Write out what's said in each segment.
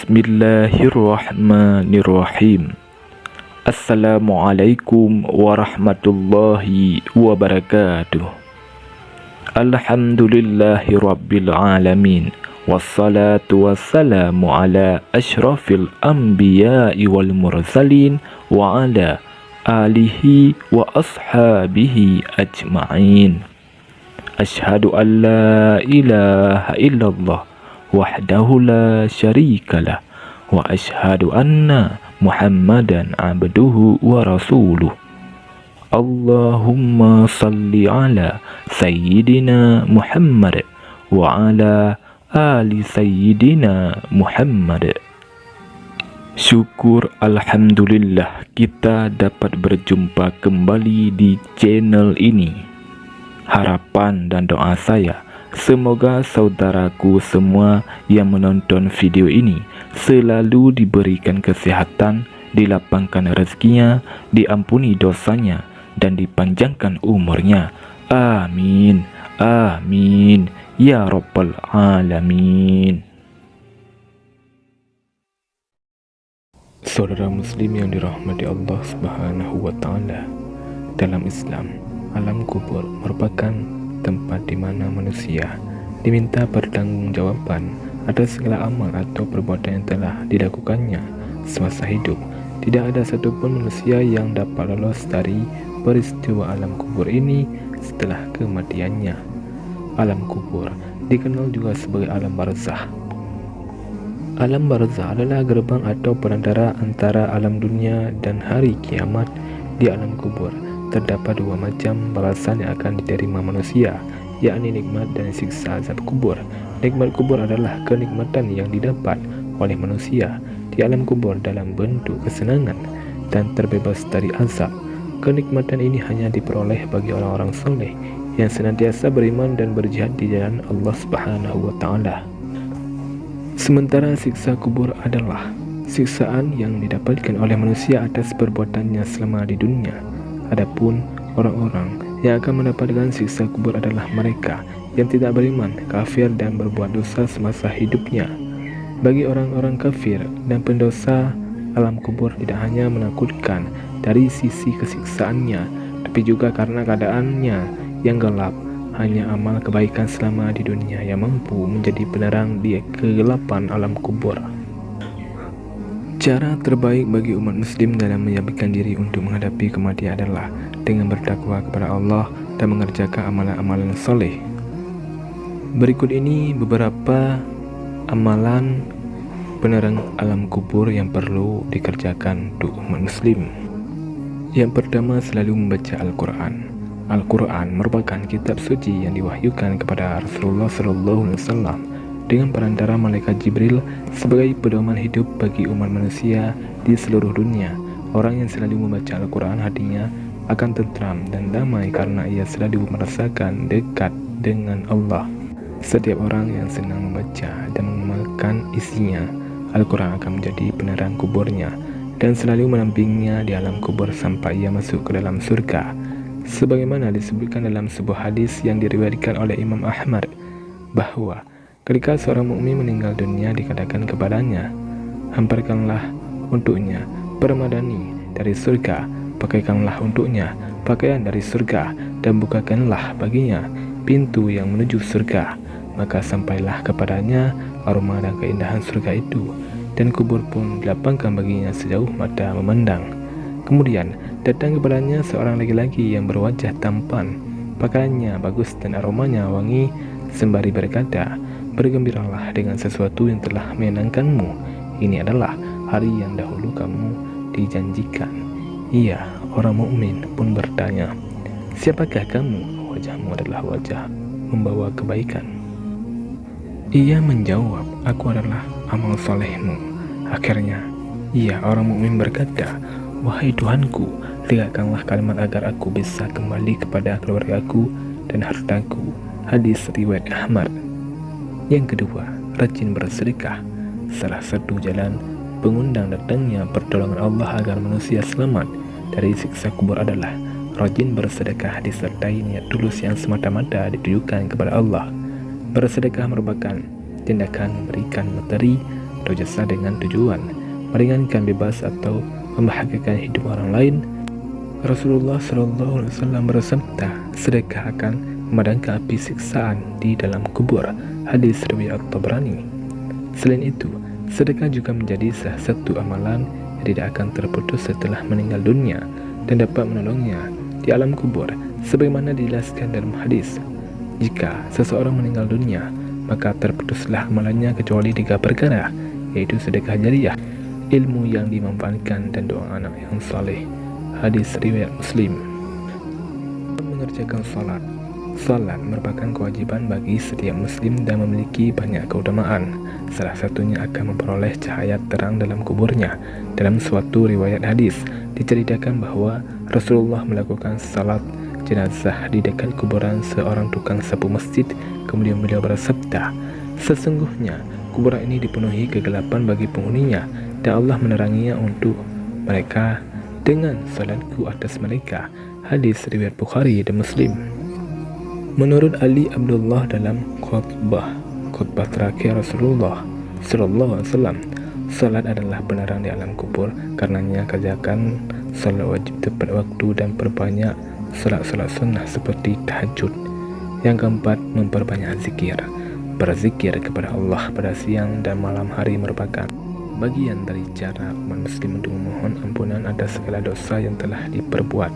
Bismillahirrahmanirrahim. Assalamualaikum warahmatullahi wabarakatuh. Alhamdulillahi rabbil alamin. Wassalatu wassalamu ala ashrafil anbiya'i wal mursalin wa ala alihi wa ashabihi ajma'in. Ashhadu an la ilaha illallah wahdahu la syarikalah wa ashhadu anna Muhammadan abduhu wa rasuluh. Allahumma salli ala sayyidina Muhammad wa ala ali sayyidina Muhammad. Syukur alhamdulillah kita dapat berjumpa kembali di channel ini. Harapan dan doa saya, semoga saudaraku semua yang menonton video ini selalu diberikan kesehatan, dilapangkan rezekinya, diampuni dosanya, dan dipanjangkan umurnya. Amin, amin, ya rabbal alamin. Saudara muslim yang dirahmati Allah Subhanahu wa Ta'ala, dalam Islam, alam kubur merupakan tempat di mana manusia diminta pertanggungjawaban atas segala amal atau perbuatan yang telah dilakukannya semasa hidup. Tidak ada satupun manusia yang dapat lolos dari peristiwa alam kubur ini setelah kematiannya. Alam kubur dikenal juga sebagai alam barzah. Alam barzah adalah gerbang atau perantara antara alam dunia dan hari kiamat. Di alam kubur terdapat dua macam balasan yang akan diterima manusia, yakni nikmat dan siksa azab kubur. Nikmat kubur adalah kenikmatan yang didapat oleh manusia di alam kubur dalam bentuk kesenangan dan terbebas dari azab. Kenikmatan ini hanya diperoleh bagi orang-orang saleh yang senantiasa beriman dan berjihad di jalan Allah Subhanahu wa Ta'ala. Sementara siksa kubur adalah siksaan yang didapatkan oleh manusia atas perbuatannya selama di dunia. Adapun orang-orang yang akan mendapatkan siksa kubur adalah mereka yang tidak beriman, kafir, dan berbuat dosa semasa hidupnya. Bagi orang-orang kafir dan pendosa, alam kubur tidak hanya menakutkan dari sisi kesiksaannya, tapi juga karena keadaannya yang gelap. Hanya amal kebaikan selama di dunia yang mampu menjadi penerang di kegelapan alam kubur. Cara terbaik bagi umat muslim dalam menyiapkan diri untuk menghadapi kematian adalah dengan bertakwa kepada Allah dan mengerjakan amalan-amalan soleh. Berikut ini beberapa amalan penerang alam kubur yang perlu dikerjakan untuk umat muslim. Yang pertama, selalu membaca Al-Quran. Al-Quran merupakan kitab suci yang diwahyukan kepada Rasulullah SAW dengan perantara malaikat Jibril sebagai pedoman hidup bagi umat manusia di seluruh dunia. Orang yang selalu membaca Al-Quran hatinya akan tentram dan damai karena ia selalu merasakan dekat dengan Allah. Setiap orang yang senang membaca dan mengamalkan isinya, Al-Quran akan menjadi penerang kuburnya dan selalu menampinginya di alam kubur sampai ia masuk ke dalam surga. Sebagaimana disebutkan dalam sebuah hadis yang diriwayatkan oleh Imam Ahmad, bahwa ketika seorang mukmin meninggal dunia dikatakan kepadanya, hamparkanlah untuknya permadani dari surga, pakaikanlah untuknya pakaian dari surga, dan bukakanlah baginya pintu yang menuju surga. Maka sampailah kepadanya aroma dan keindahan surga itu, dan kubur pun dilapangkan baginya sejauh mata memandang. Kemudian datang kepadanya seorang laki-laki yang berwajah tampan, pakaiannya bagus dan aromanya wangi, sembari berkata, bergembiralah dengan sesuatu yang telah menyenangkanmu. Ini adalah hari yang dahulu kamu dijanjikan. Ia, orang mukmin, pun bertanya, siapakah kamu? Wajahmu adalah wajah membawa kebaikan. Ia menjawab, aku adalah amal solehmu. Akhirnya ia, orang mukmin, berkata, wahai Tuhanku, tegakkanlah kalimat agar aku bisa kembali kepada keluargaku dan hartaku. Hadis riwayat Ahmad. Yang kedua, rajin bersedekah. Salah satu jalan pengundang datangnya pertolongan Allah agar manusia selamat dari siksa kubur adalah rajin bersedekah disertai niat tulus yang semata-mata ditujukan kepada Allah. Bersedekah merupakan tindakan memberikan materi atau jasa dengan tujuan meringankan, bebas, atau membahagiakan hidup orang lain. Rasulullah SAW bersabda, sedekah akan memadamkan api siksaan di dalam kubur. Hadis riwayat Tabrani. Selain itu, sedekah juga menjadi salah satu amalan yang tidak akan terputus setelah meninggal dunia dan dapat menolongnya di alam kubur, sebagaimana dijelaskan dalam hadis. Jika seseorang meninggal dunia, maka terputuslah amalannya kecuali 3 perkara, yaitu sedekah jariah, ilmu yang dimanfaatkan, dan doa anak yang saleh. Hadis riwayat Muslim. Mengerjakan salat. Salat merupakan kewajiban bagi setiap muslim dan memiliki banyak keutamaan. Salah satunya akan memperoleh cahaya terang dalam kuburnya. Dalam suatu riwayat hadis diceritakan bahwa Rasulullah melakukan salat jenazah di dekat kuburan seorang tukang sapu masjid. Kemudian beliau bersabda, sesungguhnya kuburan ini dipenuhi kegelapan bagi penghuninya, dan Allah meneranginya untuk mereka dengan salatku atas mereka. Hadis riwayat Bukhari dan Muslim. Menurut Ali Abdullah dalam khutbah terakhir Rasulullah SAW, salat adalah penerang di alam kubur. Karenanya kerjakan salat wajib tepat waktu dan perbanyak salat-salat sunnah seperti tahajud. Yang keempat, memperbanyak zikir. Berzikir kepada Allah pada siang dan malam hari merupakan bagian dari cara umat muslim untuk memohon ampunan atas segala dosa yang telah diperbuat.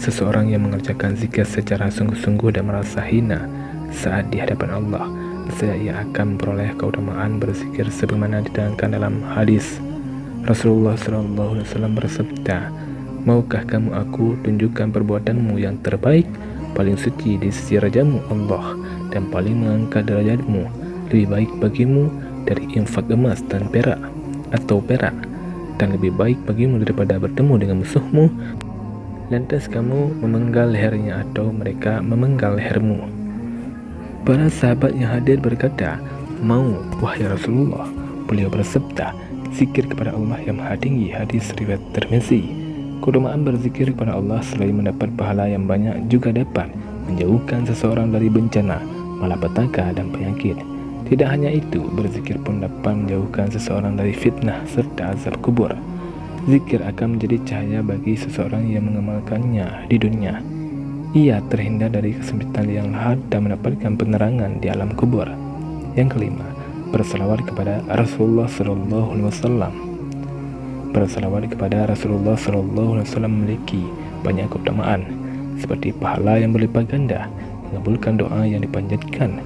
Seseorang yang mengerjakan zikir secara sungguh-sungguh dan merasa hina saat di hadapan Allah, nescaya ia akan memperoleh keutamaan berzikir sebagaimana diterangkan dalam hadis. Rasulullah SAW bersabda, maukah kamu aku tunjukkan perbuatanmu yang terbaik, paling suci di sisi Rajamu Allah, dan paling mengangkat derajatmu, lebih baik bagimu dari infak emas dan perak, dan lebih baik bagimu daripada bertemu dengan musuhmu, lantas kamu memenggal lehernya atau mereka memenggal lehermu. Para sahabat yang hadir berkata, mau, wahai Rasulullah. Beliau bersabda, zikir kepada Allah yang maha tinggi. Hadis riwayat Tirmizi. Keutamaan berzikir kepada Allah selain mendapat pahala yang banyak, juga dapat menjauhkan seseorang dari bencana, malapetaka, dan penyakit. Tidak hanya itu, berzikir pun dapat menjauhkan seseorang dari fitnah serta azab kubur. Zikir akan menjadi cahaya bagi seseorang yang mengamalkannya di dunia. Ia terhindar dari kesempitan liang lahat dan mendapatkan penerangan di alam kubur. Yang kelima, berselawat kepada Rasulullah SAW. Berselawat kepada Rasulullah SAW memiliki banyak keutamaan, seperti pahala yang berlipat ganda, mengabulkan doa yang dipanjatkan,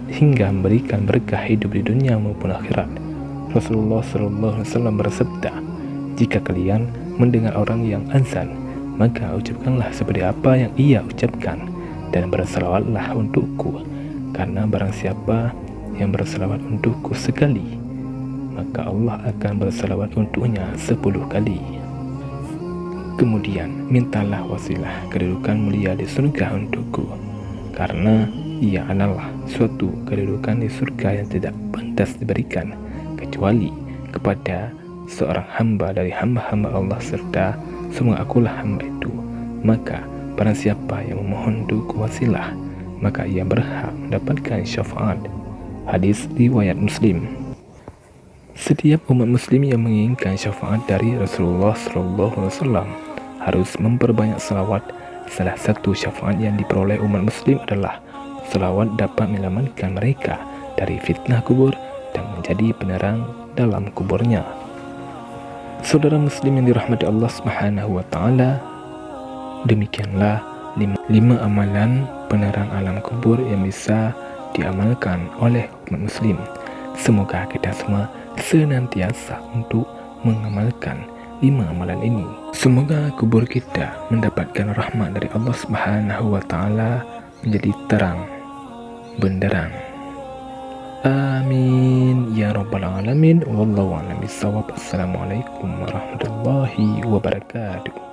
hingga memberikan berkah hidup di dunia maupun akhirat. Rasulullah SAW bersabda, jika kalian mendengar orang yang azan, maka ucapkanlah seperti apa yang ia ucapkan, dan berselawatlah untukku, karena barang siapa yang berselawat untukku sekali, maka Allah akan berselawat untuknya 10 kali. Kemudian mintalah wasilah kedudukan mulia di surga untukku, karena ia adalah suatu kedudukan di surga yang tidak pantas diberikan kecuali kepada seorang hamba dari hamba-hamba Allah, serta semua akulah hamba itu. Maka barang siapa yang memohon untukku wasilah, maka ia berhak mendapatkan syafaat. Hadis riwayat Muslim. Setiap umat muslim yang menginginkan syafaat dari Rasulullah SAW harus memperbanyak salawat. Salah satu syafaat yang diperoleh umat muslim adalah salawat dapat menyelamatkan mereka dari fitnah kubur dan menjadi penerang dalam kuburnya. Saudara muslim yang dirahmati Allah Subhanahu wa taala, demikianlah 5 amalan penerang alam kubur yang bisa diamalkan oleh umat muslim. Semoga kita semua senantiasa untuk mengamalkan 5 amalan ini. Semoga kubur kita mendapatkan rahmat dari Allah Subhanahu wa taala, menjadi terang benderang. Amin ya rabbal alamin. Wallahu a'lam bishawab. Assalamualaikum warahmatullahi wabarakatuh.